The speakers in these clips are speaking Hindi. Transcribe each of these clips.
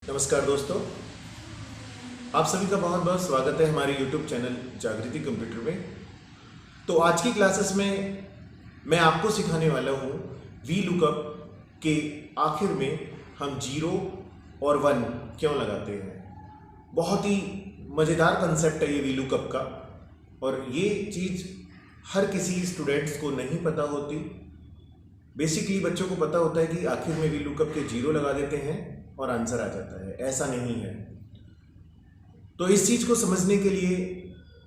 नमस्कार दोस्तों, आप सभी का बहुत बहुत स्वागत है हमारे YouTube चैनल जागृति कंप्यूटर में। तो आज की क्लासेस में मैं आपको सिखाने वाला हूँ वी लुकअप के आखिर में हम 0 और 1 क्यों लगाते हैं। बहुत ही मज़ेदार कंसेप्ट है ये वी लुकअप का, और ये चीज़ हर किसी स्टूडेंट्स को नहीं पता होती। बेसिकली बच्चों को पता होता है कि आखिर में वी लुकअप के 0 लगा देते हैं और आंसर आ जाता है। ऐसा नहीं है। तो इस चीज़ को समझने के लिए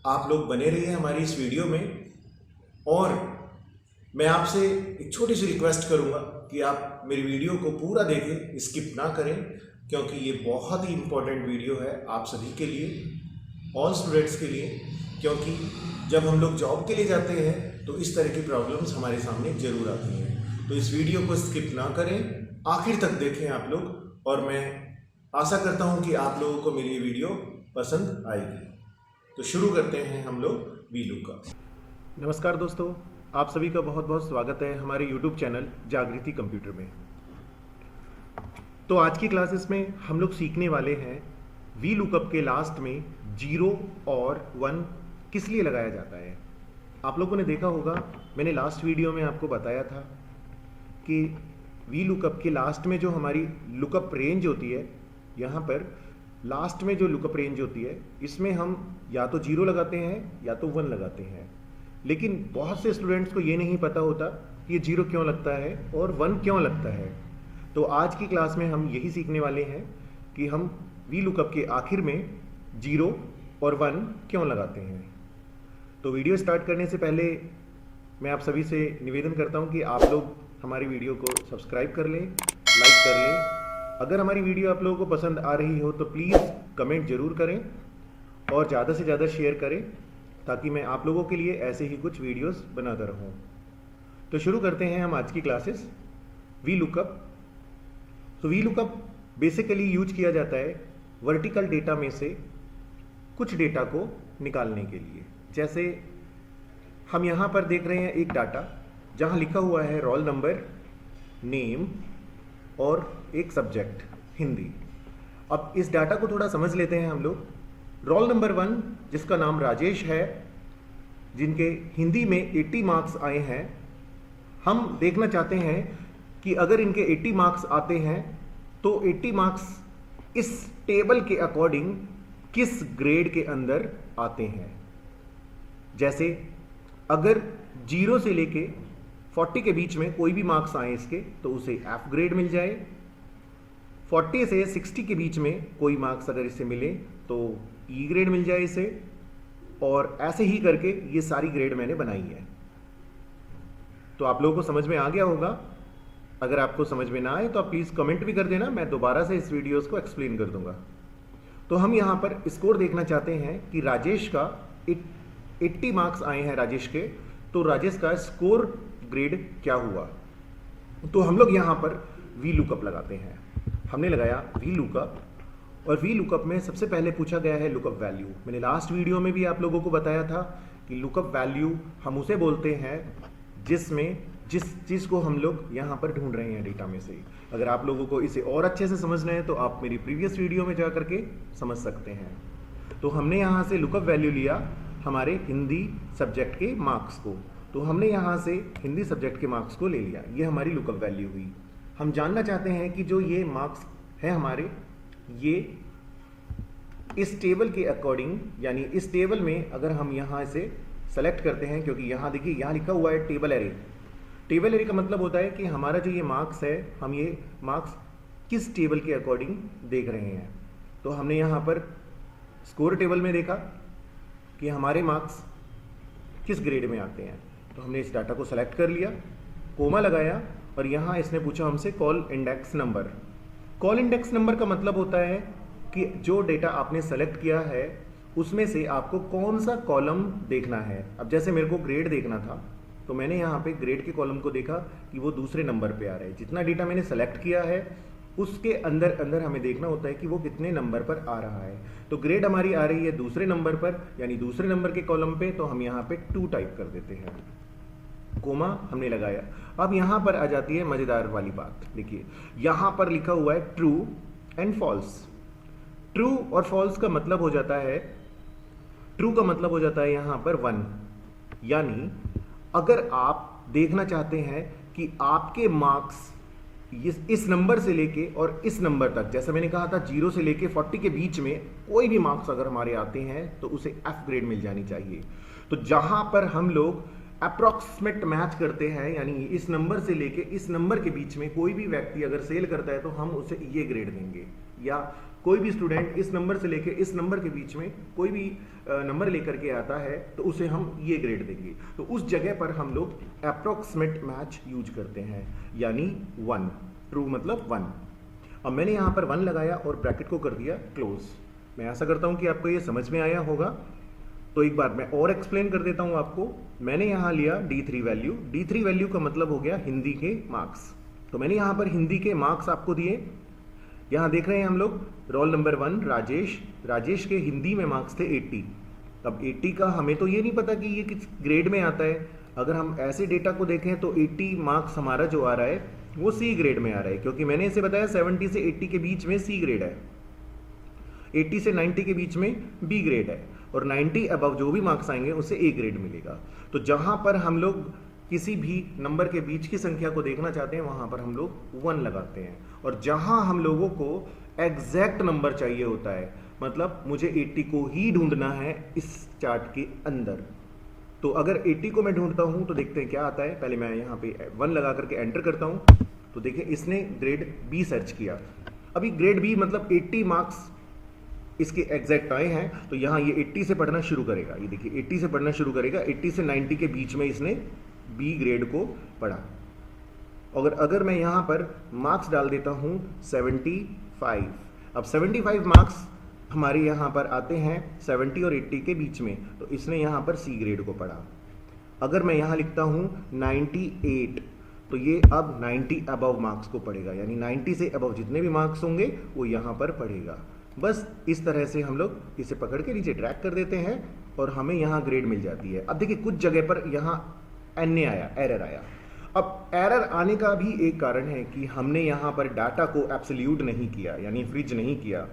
आप लोग बने रहिए हमारी इस वीडियो में, और मैं आपसे एक छोटी सी रिक्वेस्ट करूंगा कि आप मेरी वीडियो को पूरा देखें, स्किप ना करें, क्योंकि ये बहुत ही इम्पोर्टेंट वीडियो है आप सभी के लिए, ऑल स्टूडेंट्स के लिए। क्योंकि जब हम लोग जॉब के लिए जाते हैं तो इस तरह की प्रॉब्लम्स हमारे सामने ज़रूर आती हैं। तो इस वीडियो को स्किप ना करें, आखिर तक देखें आप लोग, और मैं आशा करता हूं कि आप लोगों को मेरी ये वीडियो पसंद आएगी। तो शुरू करते हैं हम लोग वी लुकअप। नमस्कार दोस्तों, आप सभी का बहुत बहुत स्वागत है हमारे YouTube चैनल जागृति कंप्यूटर में। तो आज की क्लासेस में हम लोग सीखने वाले हैं वी लुकअप के लास्ट में 0 और 1 किस लिए लगाया जाता है। आप लोगों ने देखा होगा, मैंने लास्ट वीडियो में आपको बताया था कि वी लुकअप के लास्ट में जो हमारी लुकअप रेंज होती है, यहाँ पर लास्ट में जो लुकअप रेंज होती है, इसमें हम या तो 0 लगाते हैं या तो 1 लगाते हैं। लेकिन बहुत से स्टूडेंट्स को ये नहीं पता होता कि ये 0 क्यों लगता है और 1 क्यों लगता है। तो आज की क्लास में हम यही सीखने वाले हैं कि हम वी लुकअप के आखिर में 0 और 1 क्यों लगाते हैं। तो वीडियो स्टार्ट करने से पहले मैं आप सभी से निवेदन करता हूँ कि आप लोग हमारी वीडियो को सब्सक्राइब कर लें, लाइक कर लें। अगर हमारी वीडियो आप लोगों को पसंद आ रही हो तो प्लीज़ कमेंट ज़रूर करें और ज़्यादा से ज़्यादा शेयर करें, ताकि मैं आप लोगों के लिए ऐसे ही कुछ वीडियोस बनाता रहूं। तो शुरू करते हैं हम आज की क्लासेस। V lookup. तो वी लुकअप बेसिकली यूज किया जाता है वर्टिकल डेटा में से कुछ डेटा को निकालने के लिए। जैसे हम यहाँ पर देख रहे हैं एक डाटा जहाँ लिखा हुआ है रोल नंबर, नेम और एक सब्जेक्ट हिंदी। अब इस डाटा को थोड़ा समझ लेते हैं हम लोग। रोल नंबर 1 जिसका नाम राजेश है, जिनके हिंदी में 80 मार्क्स आए हैं, हम देखना चाहते हैं कि अगर इनके 80 मार्क्स आते हैं तो 80 मार्क्स इस टेबल के अकॉर्डिंग किस ग्रेड के अंदर आते हैं। जैसे अगर 0 से लेके 40 के बीच में कोई भी मार्क्स आए इसके तो उसे एफ ग्रेड मिल जाए। 40 से 60 के बीच में कोई मार्क्स अगर इसे मिले तो ई ग्रेड मिल जाए इसे, और ऐसे ही करके ये सारी ग्रेड मैंने बनाई है। तो आप लोगों को समझ में आ गया होगा। अगर आपको समझ में ना आए तो आप प्लीज़ कमेंट भी कर देना, मैं दोबारा से इस वीडियोस को एक्सप्लेन कर दूंगा। तो हम यहाँ पर स्कोर देखना चाहते हैं कि राजेश का 80 मार्क्स आए हैं राजेश के, तो राजेश का स्कोर ग्रेड क्या हुआ। तो हम लोग यहाँ पर वी लुकअप लगाते हैं। हमने लगाया वी लुकअप, और वी लुकअप में सबसे पहले पूछा गया है लुकअप वैल्यू। मैंने लास्ट वीडियो में भी आप लोगों को बताया था कि लुकअप वैल्यू हम उसे बोलते हैं जिसमें जिस चीज़ को हम लोग यहाँ पर ढूंढ रहे हैं डेटा में से। अगर आप लोगों को इसे और अच्छे से समझना है तो आप मेरी प्रीवियस वीडियो में जा करके समझ सकते हैं। तो हमने यहाँ से लुकअप वैल्यू लिया हमारे हिंदी सब्जेक्ट के मार्क्स को, तो हमने यहाँ से हिंदी सब्जेक्ट के मार्क्स को ले लिया। ये हमारी लुकअप वैल्यू हुई। हम जानना चाहते हैं कि जो ये मार्क्स हैं हमारे, ये इस टेबल के अकॉर्डिंग, यानी इस टेबल में अगर हम यहाँ से सेलेक्ट करते हैं, क्योंकि यहाँ देखिए यहाँ लिखा हुआ है टेबल एरे। टेबल एरे का मतलब होता है कि हमारा जो ये मार्क्स है, हम ये मार्क्स किस टेबल के अकॉर्डिंग देख रहे हैं। तो हमने यहाँ पर स्कोर टेबल में देखा कि हमारे मार्क्स किस ग्रेड में आते हैं, तो हमने इस डाटा को सेलेक्ट कर लिया, कोमा लगाया, और यहाँ इसने पूछा हमसे call index number. Call index number का मतलब होता है कि जो डेटा आपने सेलेक्ट किया है उसमें से आपको कौन सा कॉलम देखना है। अब जैसे मेरे को ग्रेड देखना था, तो मैंने यहाँ पे ग्रेड के कॉलम को देखा कि वो दूसरे नंबर पे आ रहा है। जितना डेटा मैंने सेलेक्ट किया है उसके अंदर अंदर हमें देखना होता है कि वो कितने नंबर पर आ रहा है। तो ग्रेड हमारी आ रही है दूसरे नंबर पर, यानी दूसरे नंबर के कॉलम पे, तो हम यहाँ पे 2 टाइप कर देते हैं। कोमा हमने लगाया। अब यहाँ पर आ जाती है मज़ेदार वाली बात। देखिए यहाँ पर लिखा हुआ है ट्रू, एंड फॉल्स। ट्रू और फॉल्स का मतलब हो जाता है, ट्रू का मतलब हो जाता है यहां पर 1, यानी अगर आप देखना चाहते हैं कि आपके मार्क्स इस नंबर से लेके और इस नंबर तक, जैसा मैंने कहा था 0 से लेके 40 के बीच में कोई भी मार्क्स अगर हमारे आते हैं तो उसे एफ ग्रेड मिल जानी चाहिए। तो जहां पर हम लोग अप्रॉक्सीमेट मैच करते हैं, यानी इस नंबर से लेके इस नंबर के बीच में कोई भी व्यक्ति अगर सेल करता है तो हम उसे ये ग्रेड देंगे, या कोई भी स्टूडेंट इस नंबर से लेके इस नंबर के बीच में कोई भी नंबर लेकर के आता है तो उसे हम ये ग्रेड देंगे। तो उस जगह पर हम लोग अप्रॉक्सीमेट मैच यूज करते हैं, यानी 1, ट्रू मतलब 1। अब मैंने यहां पर 1 लगाया और ब्रैकेट को कर दिया क्लोज। मैं आशा करता हूं कि आपको ये समझ में आया होगा। तो एक बार मैं और एक्सप्लेन कर देता हूं आपको। मैंने यहां लिया D3 वैल्यू। D3 वैल्यू का मतलब हो गया हिंदी के मार्क्स। तो मैंने यहां पर हिंदी के मार्क्स आपको दिए। यहां देख रहे हैं हम लोग रोल नंबर 1 राजेश, राजेश के हिंदी में मार्क्स थे 80। अब 80 का हमें तो ये नहीं पता कि ये किस ग्रेड में आता है। अगर हम ऐसे डेटा को देखें तो 80 मार्क्स हमारा जो आ रहा है वो सी ग्रेड में आ रहा है, क्योंकि मैंने इसे बताया 70 से 80 के बीच में सी ग्रेड है, 80 से 90 के बीच में बी ग्रेड है, और 90 अबव जो भी मार्क्स आएंगे उसे ए ग्रेड मिलेगा। तो जहां पर हम लोग किसी भी नंबर के बीच की संख्या को देखना चाहते हैं वहां पर हम लोग 1 लगाते हैं। और जहां हम लोगों को एग्जैक्ट नंबर चाहिए होता है, मतलब मुझे 80 को ही ढूंढना है इस चार्ट के अंदर, तो अगर 80 को मैं ढूंढता हूं तो देखते हैं क्या आता है। पहले मैं यहां पे 1 लगा करके एंटर करता हूं, तो देखिए इसने ग्रेड बी सर्च किया। अभी ग्रेड बी मतलब 80 मार्क्स इसके एग्जैक्ट आए हैं, तो यहाँ ये 80 से पढ़ना शुरू करेगा। ये देखिए 80 से पढ़ना शुरू करेगा, 80 से 90 के बीच में इसने बी ग्रेड को पढ़ा। अगर मैं यहाँ पर मार्क्स डाल देता हूँ 75, अब 75 मार्क्स हमारे यहाँ पर आते हैं 70 और 80 के बीच में, तो इसने यहाँ पर सी ग्रेड को पढ़ा। अगर मैं यहाँ लिखता हूँ 98, तो ये अब 90 अबव मार्क्स को पढ़ेगा, यानी 90 से अबव जितने भी मार्क्स होंगे वो यहाँ पर पढ़ेगा। बस इस तरह से हम लोग इसे पकड़ के नीचे ड्रैग कर देते हैं और हमें यहाँ ग्रेड मिल जाती है। अब देखिए कुछ जगह पर यहाँ एन आया, एरर आया। अब एरर आने का भी एक कारण है कि हमने यहाँ पर डाटा को एब्सोल्यूट नहीं किया, यानी फ्रिज नहीं किया।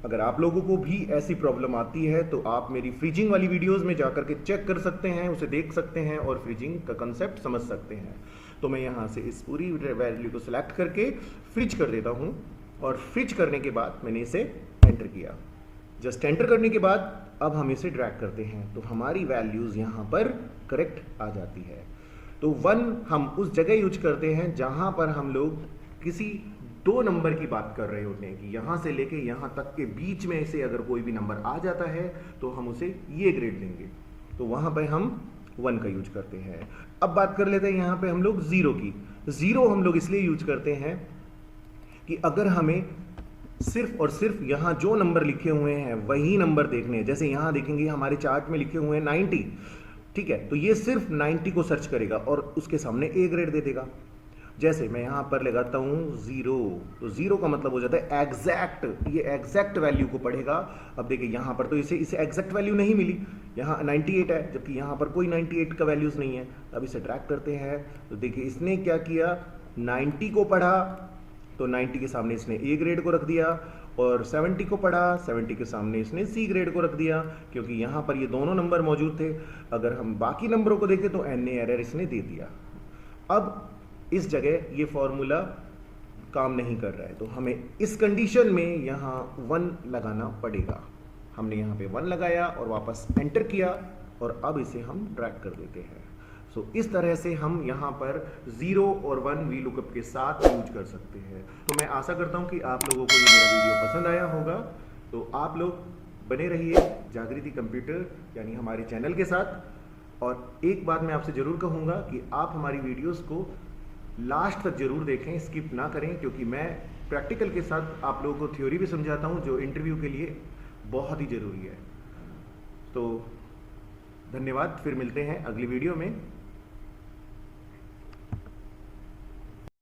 अगर आप लोगों को भी ऐसी प्रॉब्लम आती है तो आप मेरी फ्रीजिंग वाली वीडियोस में जाकर के चेक कर सकते हैं, उसे देख सकते हैं और फ्रीजिंग का कंसेप्ट समझ सकते हैं। तो मैं यहाँ से इस पूरी वैल्यू को सिलेक्ट करके फ्रिज कर देता हूँ, और फ्रिज करने के बाद मैंने इसे एंटर किया। जस्ट एंटर करने के बाद अब हम इसे ड्रैग करते हैं तो हमारी वैल्यूज यहाँ पर करेक्ट आ जाती है। तो 1 हम उस जगह यूज करते हैं जहां पर हम लोग किसी 2 नंबर की बात कर रहे होते हैं कि यहां से लेके यहां तक के बीच में से अगर कोई भी नंबर आ जाता है तो हम उसे ये ग्रेड देंगे, तो वहां पे हम 1 का यूज करते हैं। अब बात कर लेते हैं यहाँ पे हम लोग 0 की। 0 हम लोग इसलिए यूज करते हैं कि अगर हमें सिर्फ और सिर्फ यहाँ जो नंबर लिखे हुए हैं वही नंबर देखने हैं, जैसे यहाँ देखेंगे हमारे चार्ट में लिखे हुए हैं 90, ठीक है, तो ये सिर्फ 90 को सर्च करेगा और उसके सामने ए ग्रेड दे देगा। जैसे मैं यहाँ पर लगाता हूँ 0, तो 0 का मतलब हो जाता है एग्जैक्ट, ये एग्जैक्ट वैल्यू को पढ़ेगा। अब देखिए यहाँ पर तो इसे एग्जैक्ट वैल्यू नहीं मिली, यहाँ 98 है जबकि यहाँ पर कोई 98 का वैल्यूज नहीं है। अब इसे ट्रैक करते हैं तो देखिए इसने क्या किया, 90 को पढ़ा तो 90 के सामने इसने ए ग्रेड को रख दिया, और 70 को पढ़ा, 70 के सामने इसने सी ग्रेड को रख दिया, क्योंकि यहाँ पर ये दोनों नंबर मौजूद थे। अगर हम बाकी नंबरों को देखें तो एन एरर इसने दे दिया। अब इस जगह ये फॉर्मूला काम नहीं कर रहा है, तो हमें इस कंडीशन में यहाँ 1 लगाना पड़ेगा। हमने यहाँ पे 1 लगाया और वापस एंटर किया, और अब इसे हम ड्रैग कर देते हैं। सो इस तरह से हम यहाँ पर 0 और 1 वी लुकअप के साथ यूज कर सकते हैं। तो मैं आशा करता हूँ कि आप लोगों को ये मेरा वीडियो पसंद आया होगा। तो आप लोग बने रहिए जागृति कंप्यूटर यानी हमारे चैनल के साथ। और एक बात मैं आपसे ज़रूर कहूँगा कि आप हमारी वीडियोस को लास्ट तक ज़रूर देखें, स्किप ना करें, क्योंकि मैं प्रैक्टिकल के साथ आप लोगों को थ्योरी भी समझाता हूँ जो इंटरव्यू के लिए बहुत ही ज़रूरी है। तो धन्यवाद, फिर मिलते हैं अगली वीडियो में।